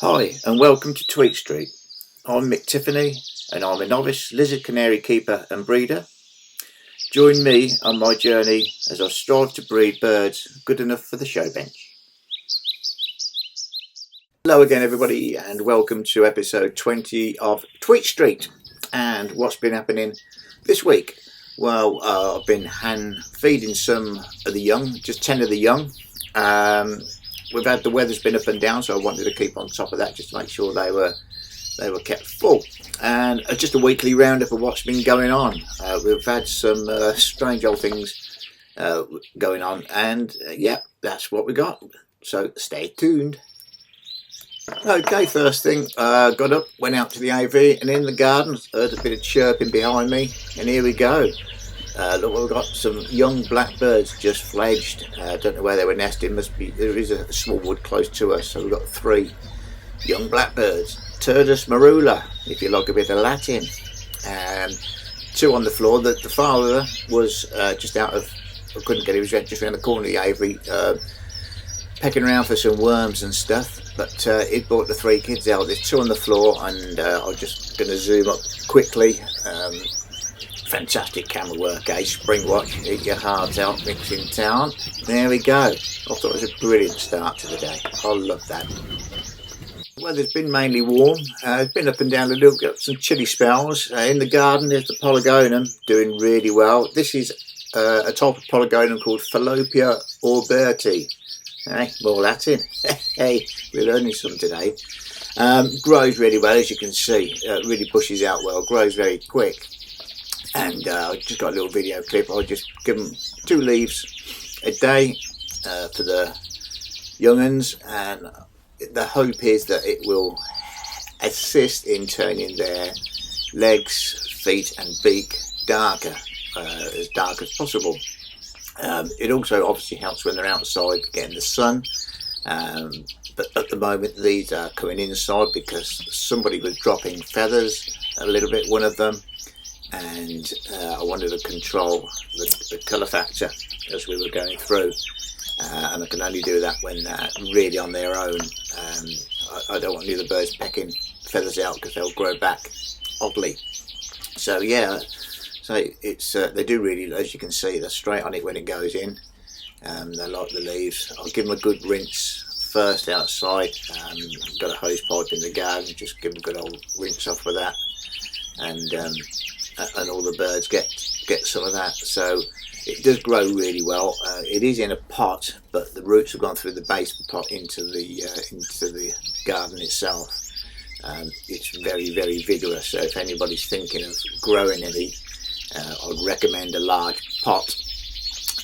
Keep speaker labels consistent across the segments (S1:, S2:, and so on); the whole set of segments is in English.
S1: Hi and welcome to Tweet Street. I'm Mick Tiffany and I'm a novice lizard canary keeper and breeder. Join me on my journey as I strive to breed birds good enough for the show bench. Hello again everybody and welcome to episode 20 of Tweet Street. And what's been happening this week? Well, I've been hand feeding some of the young, just 10 of the young. We've had the weather's been up and down, so I wanted to keep on top of that just to make sure they were kept full. And just a weekly roundup of what's been going on. We've had some strange old things going on, and yeah, that's what we got. So stay tuned. Okay, first thing, got up, went out to the AV, and in the garden heard a bit of chirping behind me, and here we go. Look, we've got some young blackbirds just fledged. Don't know where they were nesting. There is a small wood close to us, so we've got 3 young blackbirds. Turdus marula, if you like a bit of Latin. 2 on the floor. The father was just out of, I couldn't get him, he was just around the corner of the aviary, pecking around for some worms and stuff. But he'd brought the 3 kids out. There's 2 on the floor, and I'm just going to zoom up quickly. Fantastic camera work, eh? Spring watch, eat your heart out, mixing town. There we go. I thought it was a brilliant start to the day. I love that. Weather's been mainly warm. It's been up and down a little, got some chilly spells. In the garden there's the polygonum, doing really well. This is a type of polygonum called Falloppia orberti. Hey, more Latin. Hey, we're learning some today. Grows really well, as you can see. Really pushes out well, grows very quick. And I just got a little video clip. I'll just give them 2 leaves a day for the young uns, and the hope is that it will assist in turning their legs, feet and beak darker, as dark as possible. It also obviously helps when they're outside getting the sun, but at the moment these are coming inside because somebody was dropping feathers a little bit, one of them, and I wanted to control the colour factor as we were going through, and I can only do that when they're really on their own. I don't want any of the birds pecking feathers out because they'll grow back oddly. So yeah, so it's they do really, as you can see, they're straight on it when it goes in. They like the leaves. I'll give them a good rinse first outside. Got a hose pipe in the garden, just give them a good old rinse off with that, and all the birds get some of that. So it does grow really well. It is in a pot, but the roots have gone through the base of the pot into the garden itself. It's very, very vigorous, so if anybody's thinking of growing any, I'd recommend a large pot,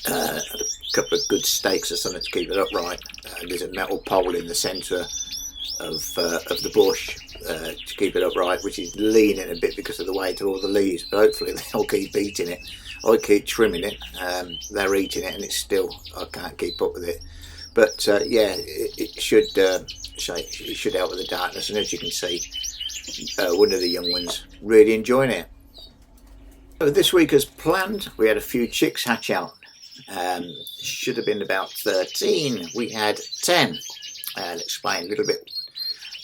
S1: a couple of good stakes or something to keep it upright. There's a metal pole in the centre of the bush to keep it upright, which is leaning a bit because of the weight of all the leaves, but hopefully they'll keep eating it. I keep trimming it, they're eating it, and it's still, I can't keep up with it. But yeah, it should help with the darkness, and as you can see, one of the young ones really enjoying it. So this week as planned, we had a few chicks hatch out. Should have been about 13, we had 10. I'll explain a little bit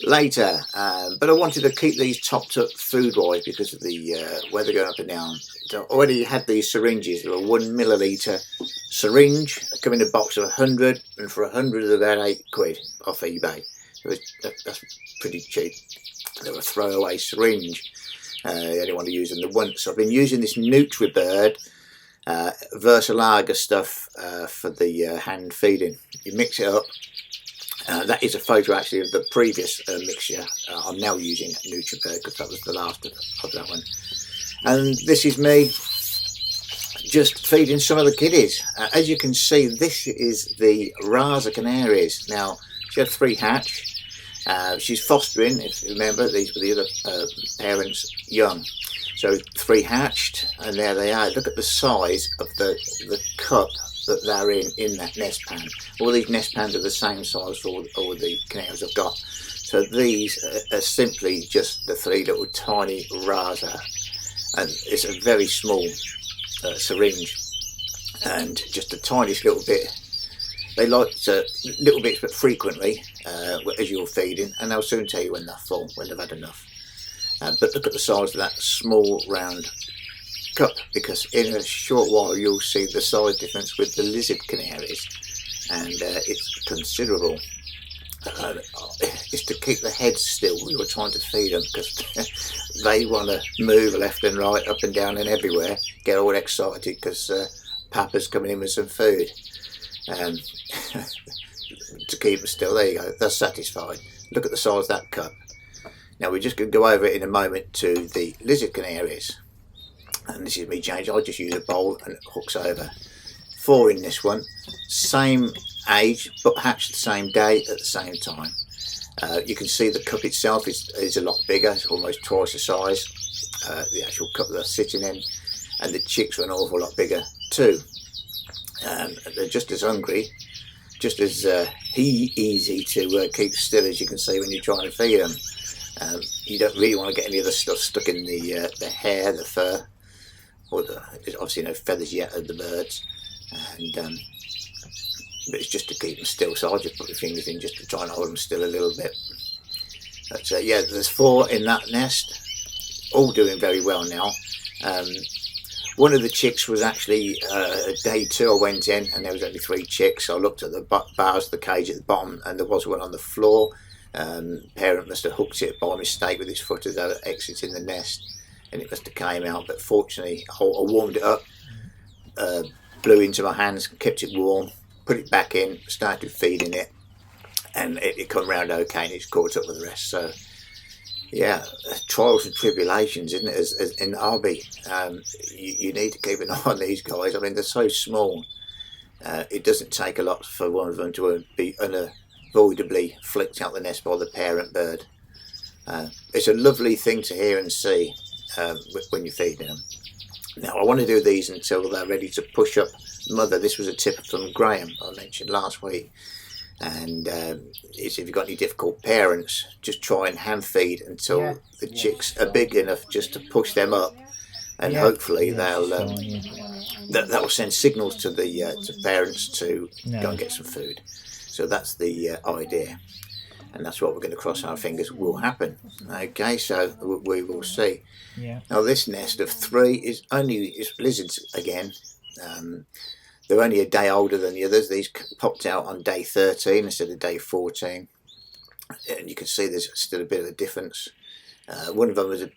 S1: later, but I wanted to keep these topped up food wise because of the weather going up and down. So I already had these syringes. They were 1 millilitre syringe, they come in a box of 100, and for 100 of that, £8 off eBay. That's pretty cheap. They were a throwaway syringe. You only want to use them the once. I've been using this NutriBird Versalaga stuff for the hand feeding. You mix it up. That is a photo actually of the previous mixture. I'm now using NutriBird because that was the last of that one. And this is me just feeding some of the kiddies. As you can see, this is the Rasa Canaries. Now, she had 3 hatch. She's fostering, if you remember, these were the other parents' young. So 3 hatched, and there they are. Look at the size of the cup that they're in that nest pan. All these nest pans are the same size for all the canaries I've got. So these are simply just the 3 little tiny Rasa, and it's a very small syringe, and just the tiniest little bit. They like little bits but frequently, as you're feeding, and they'll soon tell you when they're full, when they've had enough. But look at the size of that small round cup, because in a short while you'll see the size difference with the lizard canaries, and it's considerable. It's to keep the heads still when you're trying to feed them, because they want to move left and right, up and down and everywhere, get all excited because Papa's coming in with some food. To keep them still, there you go, they're satisfied. Look at the size of that cup. Now we're just going to go over it in a moment to the lizard canaries. And this is me changing. I just use a bowl and it hooks over. 4 in this one, same age but hatched the same day at the same time. You can see the cup itself is a lot bigger. It's almost twice the size, the actual cup they're sitting in, and the chicks are an awful lot bigger too. They're just as hungry, just as easy to keep still as you can see when you're trying to feed them. You don't really want to get any of the stuff stuck in the hair, the fur, or there's obviously no feathers yet of the birds, and but it's just to keep them still. So I'll just put my fingers in just to try and hold them still a little bit. But yeah, there's 4 in that nest, all doing very well now. One of the chicks was actually day 2 I went in and there was only 3 chicks. So I looked at the bars of the cage at the bottom and there was one on the floor. Parent must have hooked it by mistake with his foot as they were exiting the nest, and it must have came out. But fortunately I warmed it up, blew into my hands, kept it warm, put it back in, started feeding it, and it come round okay and it's caught up with the rest. So yeah, trials and tribulations, isn't it, as in the hobby. You need to keep an eye on these guys. I mean, they're so small. It doesn't take a lot for one of them to be unavoidably flicked out the nest by the parent bird. It's a lovely thing to hear and see when you're feeding them. Now I want to do these until they're ready to push up mother. This was a tip from Graham I mentioned last week, and it's if you've got any difficult parents, just try and hand feed until the chicks are big enough just to push them up, and hopefully that will send signals to the to parents to go and get some food. So that's the idea, and that's what we're going to cross our fingers will happen. Okay, so we will see. Now this nest of 3 is lizards again. They're only a day older than the others. These popped out on day 13 instead of day 14, and you can see there's still a bit of a difference. One of them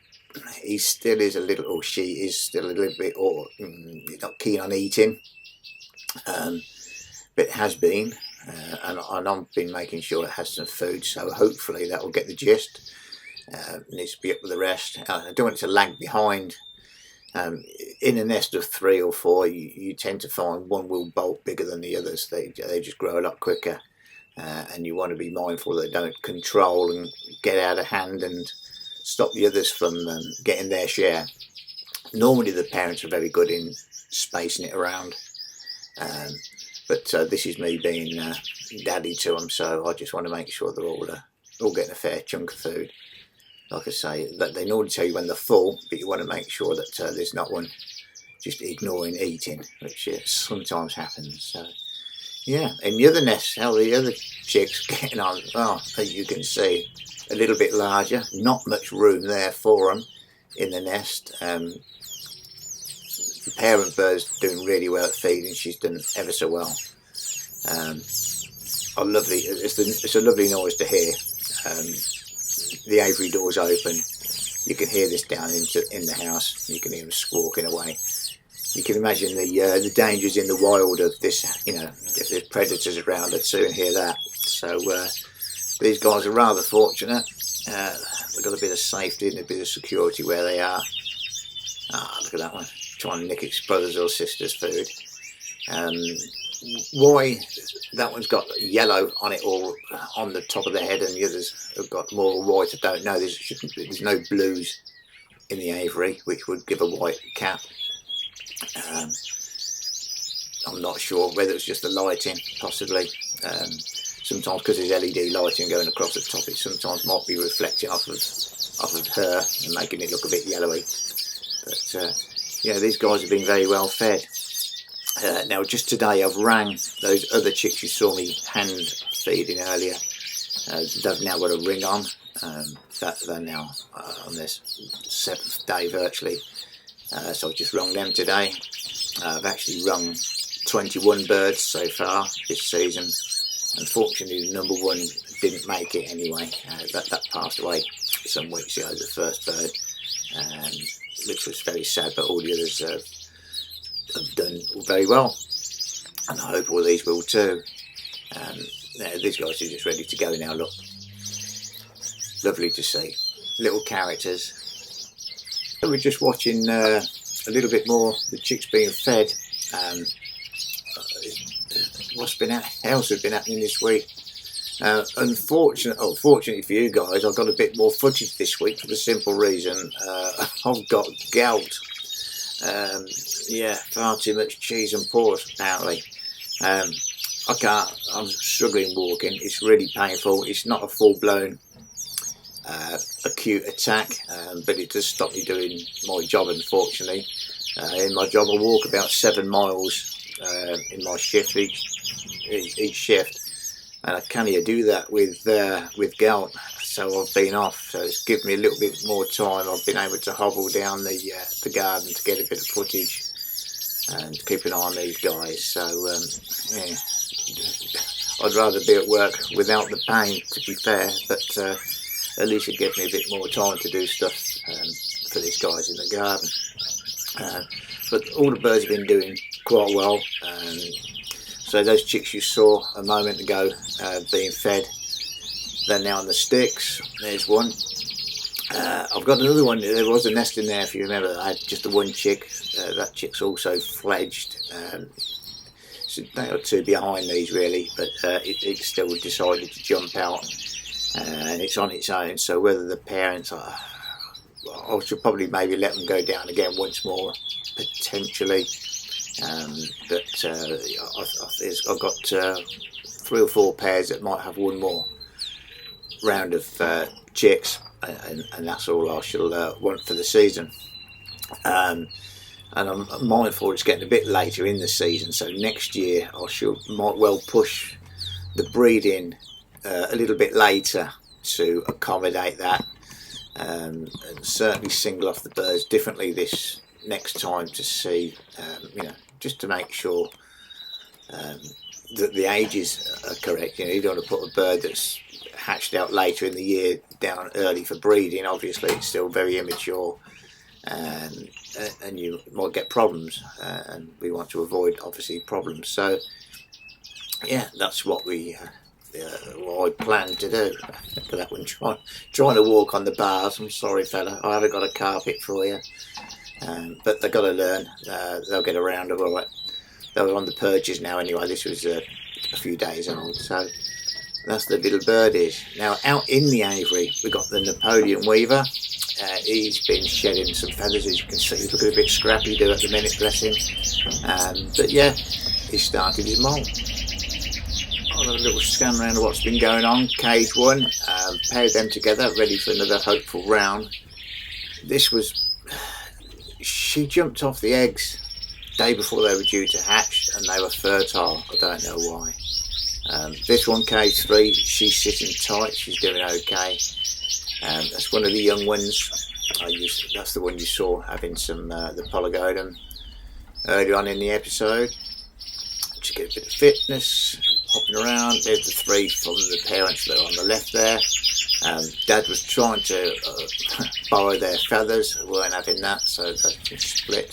S1: he still is a little, or she is still a little bit, or not keen on eating, but it has been, and I've been making sure it has some food, so hopefully that will get the gist. Needs to be up with the rest. I don't want it to lag behind. In a nest of 3 or 4, you tend to find one will bolt bigger than the others. They just grow a lot quicker, and you want to be mindful that they don't control and get out of hand and stop the others from getting their share. Normally the parents are very good in spacing it around, but this is me being daddy to them, so I just want to make sure they're all getting a fair chunk of food. Like I say, that they normally tell you when they're full, but you want to make sure that there's not one just ignoring eating, which sometimes happens. So yeah, in the other nests, how the other chicks getting on? Oh, as you can see, a little bit larger, not much room there for them in the nest. The parent bird's doing really well at feeding. She's done ever so well. It's a lovely noise to hear. The aviary door's open. You can hear this down in the house. You can hear them squawking away. You can imagine the dangers in the wild of this. If there's predators around, I'd soon hear that. So these guys are rather fortunate. They've got a bit of safety and a bit of security where they are. Look at that one, trying to nick its brother's or sister's food. Why that one's got yellow on it or on the top of the head and the others have got more white, I don't know. There's no blues in the aviary, which would give a white cap. I'm not sure whether it's just the lighting, possibly. Sometimes because there's LED lighting going across the top, it sometimes might be reflecting off of her and making it look a bit yellowy. But yeah, these guys have been very well fed. Now just today I've rang those other chicks you saw me hand feeding earlier, They've now got a ring on. That they're now on their 7th day virtually. So I've just rung them today. I've actually rung 21 birds so far this season. Unfortunately, the number one didn't make it anyway. That passed away some weeks ago, the first bird, which was very sad, but all the others have done very well, and I hope all these will too. These guys are just ready to go now, look. Lovely to see. Little characters. So we're just watching a little bit more the chicks being fed. What's been else has been happening this week? Fortunately for you guys, I've got a bit more footage this week for the simple reason I've got gout. Yeah, far too much cheese and port apparently. I'm struggling walking. It's really painful. It's not a full-blown acute attack, but it does stop me doing my job, unfortunately. In my job I walk about 7 miles in my shift, each shift, and I can't do that with gout, so I've been off. So it's given me a little bit more time. I've been able to hobble down the garden to get a bit of footage and keep an eye on these guys. So yeah, I'd rather be at work without the pain, to be fair, but at least it gives me a bit more time to do stuff for these guys in the garden. But all the birds have been doing quite well. So those chicks you saw a moment ago being fed, they're now on the sticks. There's one. I've got another one. There was a nest in there, if you remember. I had just the one chick. That chick's also fledged. It's a day or two behind these really, but it still decided to jump out, and it's on its own. So whether the parents are, I should probably maybe let them go down again once more, potentially. But I've got 3 or 4 pairs that might have one more round of chicks, and that's all I shall want for the season. And I'm mindful it's getting a bit later in the season, so next year I might well push the breeding a little bit later to accommodate that, and certainly single off the birds differently this next time to see, just to make sure that the ages are correct. You don't want to put a bird that's hatched out later in the year down early for breeding. Obviously it's still very immature, and you might get problems, and we want to avoid obviously problems. So yeah, that's what what I plan to do. For that one, trying to walk on the bars. I'm sorry fella, I haven't got a carpet for you, but they've got to learn. They'll get around it all right. They're on the perches now anyway. This was a few days old, so that's the little birdies. Now out in the aviary we've got the Napoleon Weaver. He's been shedding some feathers, as you can see. He's looking a bit scrappy at the minute, bless him. But yeah, he started his moult. I'll have a little scan around of what's been going on. Cage 1, paired them together, ready for another hopeful round. She jumped off the eggs day before they were due to hatch, and they were fertile. I don't know why. This one, cage 3, she's sitting tight, she's doing okay. That's one of the young ones. That's the one you saw having some the polygodon earlier on in the episode. Just get a bit of fitness, hopping around. There's the 3 from the parents that are on the left there. Dad was trying to borrow their feathers, weren't having that, so that's been split.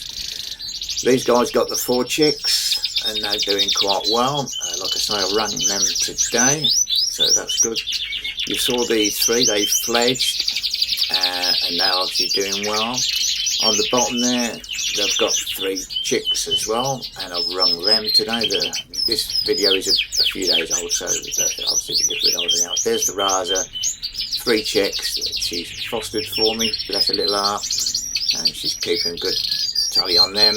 S1: These guys got the 4 chicks, and they're doing quite well. Like I say, I rang them today, so that's good. You saw the 3, they fledged, and they're obviously doing well. On the bottom there, they've got 3 chicks as well, and I've rung them today. This video is a few days old, so obviously it's a little bit older now. There's the Raza, 3 chicks that she's fostered for me, bless her little heart, and she's keeping a good tally on them.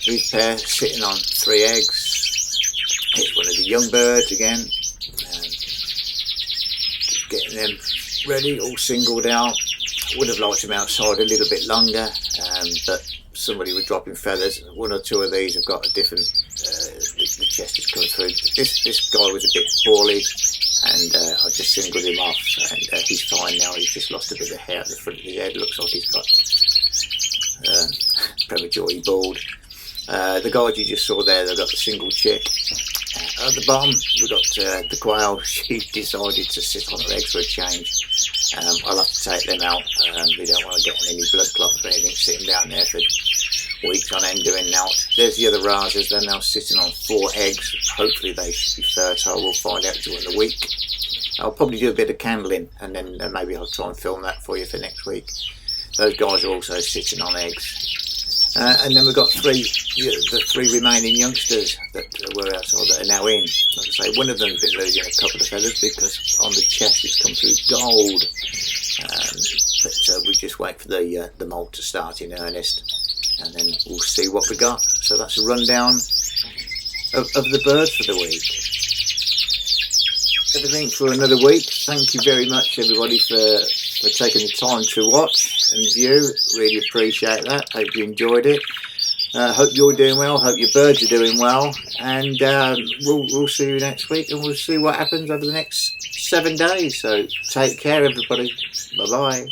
S1: These pair sitting on 3 eggs. Here's one of the young birds again. Getting them ready, all singled out. Would have liked them outside a little bit longer, but somebody was dropping feathers. 1 or 2 of these have got a different, the chest is coming through. This guy was a bit poorly, and I just singled him off, and he's fine now. He's just lost a bit of hair at the front of his head. Looks like he's got prematurely bald. The guys you just saw there, they've got the single chick. At the bottom, we've got the quail. She decided to sit on her eggs for a change. I'll have to take them out. We don't want to get any blood clots or anything sitting down there for weeks on end doing naught. There's the other rasers. They're now sitting on 4 eggs. Hopefully they should be fertile. We'll find out during the week. I'll probably do a bit of candling, and then maybe I'll try and film that for you for next week. Those guys are also sitting on eggs. And then we've got the 3 remaining youngsters that were outside that are now in. Like I say, one of them's been losing a couple of feathers because on the chest it's come through gold. But we just wait for the molt to start in earnest, and then we'll see what we got. So that's a rundown of the birds for the week. Everything for another week. Thank you very much, everybody, for taking the time to watch and view. Really appreciate that. Hope you enjoyed it. Hope you're doing well. Hope your birds are doing well. And we'll see you next week, and we'll see what happens over the next 7 days. So take care, everybody. Bye bye.